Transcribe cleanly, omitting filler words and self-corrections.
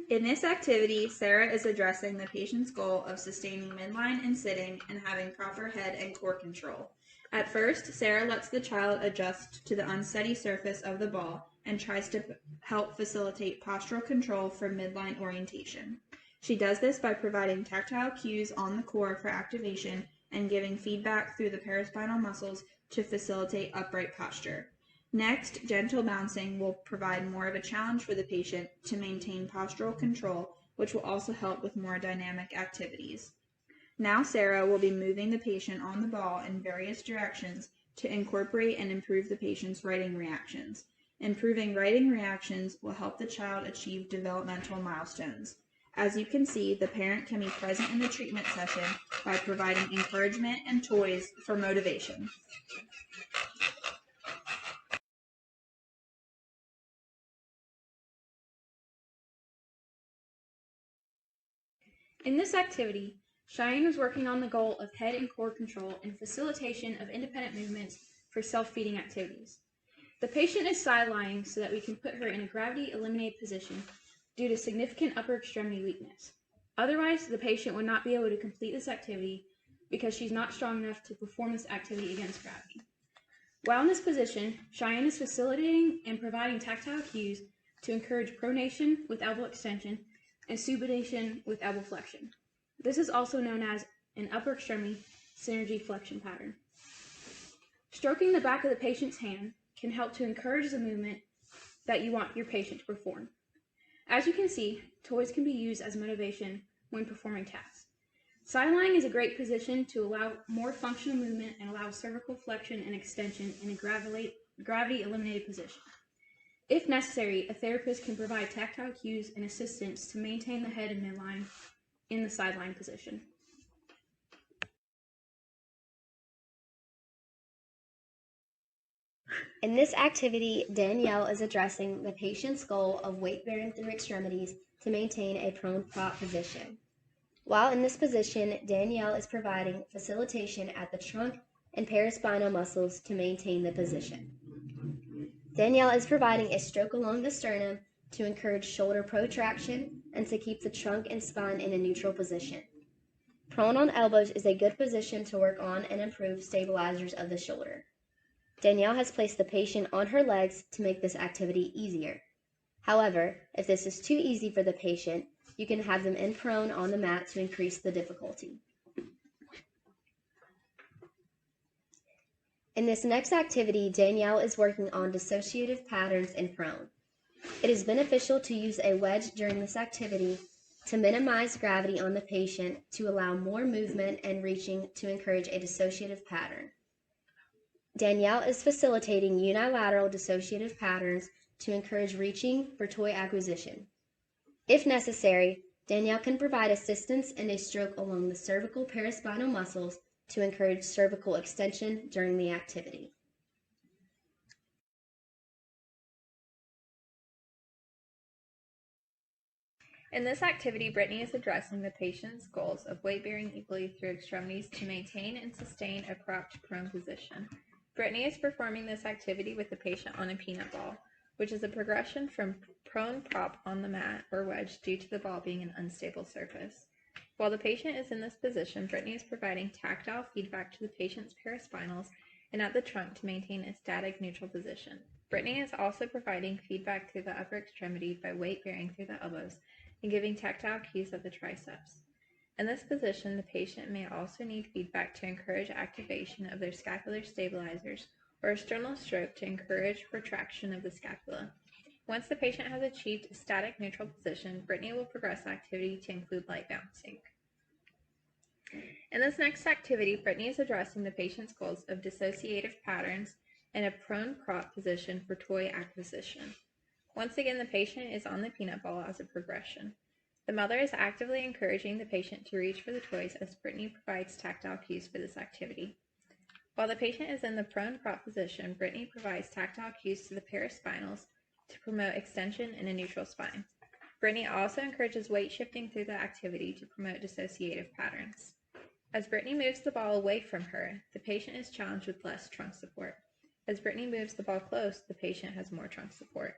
In this activity, Sarah is addressing the patient's goal of sustaining midline and sitting and having proper head and core control. At first, Sarah lets the child adjust to the unsteady surface of the ball and tries to help facilitate postural control for midline orientation. She does this by providing tactile cues on the core for activation and giving feedback through the paraspinal muscles to facilitate upright posture. Next, gentle bouncing will provide more of a challenge for the patient to maintain postural control, which will also help with more dynamic activities. Now Sarah will be moving the patient on the ball in various directions to incorporate and improve the patient's writing reactions. Improving writing reactions will help the child achieve developmental milestones. As you can see, the parent can be present in the treatment session by providing encouragement and toys for motivation. In this activity, Cheyenne was working on the goal of head and core control and facilitation of independent movements for self-feeding activities. The patient is side-lying so that we can put her in a gravity-eliminated position due to significant upper extremity weakness. Otherwise, the patient would not be able to complete this activity because she's not strong enough to perform this activity against gravity. While in this position, Cheyenne is facilitating and providing tactile cues to encourage pronation with elbow extension and supination with elbow flexion. This is also known as an upper extremity synergy flexion pattern. Stroking the back of the patient's hand can help to encourage the movement that you want your patient to perform. As you can see, toys can be used as motivation when performing tasks. Side-lying is a great position to allow more functional movement and allow cervical flexion and extension in a gravity-eliminated position. If necessary, a therapist can provide tactile cues and assistance to maintain the head and midline in the sideline position. In this activity, Danielle is addressing the patient's goal of weight bearing through extremities to maintain a prone prop position. While in this position, Danielle is providing facilitation at the trunk and paraspinal muscles to maintain the position. Danielle is providing a stroke along the sternum to encourage shoulder protraction and to keep the trunk and spine in a neutral position. Prone on elbows is a good position to work on and improve stabilizers of the shoulder. Danielle has placed the patient on her legs to make this activity easier. However, if this is too easy for the patient, you can have them in prone on the mat to increase the difficulty. In this next activity, Danielle is working on dissociative patterns in prone. It is beneficial to use a wedge during this activity to minimize gravity on the patient to allow more movement and reaching to encourage a dissociative pattern. Danielle is facilitating unilateral dissociative patterns to encourage reaching for toy acquisition. If necessary, Danielle can provide assistance in a stroke along the cervical paraspinal muscles to encourage cervical extension during the activity. In this activity, Brittany is addressing the patient's goals of weight bearing equally through extremities to maintain and sustain a propped prone position. Brittany is performing this activity with the patient on a peanut ball, which is a progression from prone prop on the mat or wedge due to the ball being an unstable surface. While the patient is in this position, Brittany is providing tactile feedback to the patient's paraspinals and at the trunk to maintain a static neutral position. Brittany is also providing feedback through the upper extremity by weight bearing through the elbows and giving tactile cues at the triceps. In this position, the patient may also need feedback to encourage activation of their scapular stabilizers or a sternal stroke to encourage retraction of the scapula. Once the patient has achieved a static neutral position, Brittany will progress the activity to include light bouncing. In this next activity, Brittany is addressing the patient's goals of dissociative patterns and a prone prop position for toy acquisition. Once again, the patient is on the peanut ball as a progression. The mother is actively encouraging the patient to reach for the toys as Brittany provides tactile cues for this activity. While the patient is in the prone prop position, Brittany provides tactile cues to the paraspinals to promote extension in a neutral spine. Brittany also encourages weight shifting through the activity to promote dissociative patterns. As Brittany moves the ball away from her, the patient is challenged with less trunk support. As Brittany moves the ball close, the patient has more trunk support.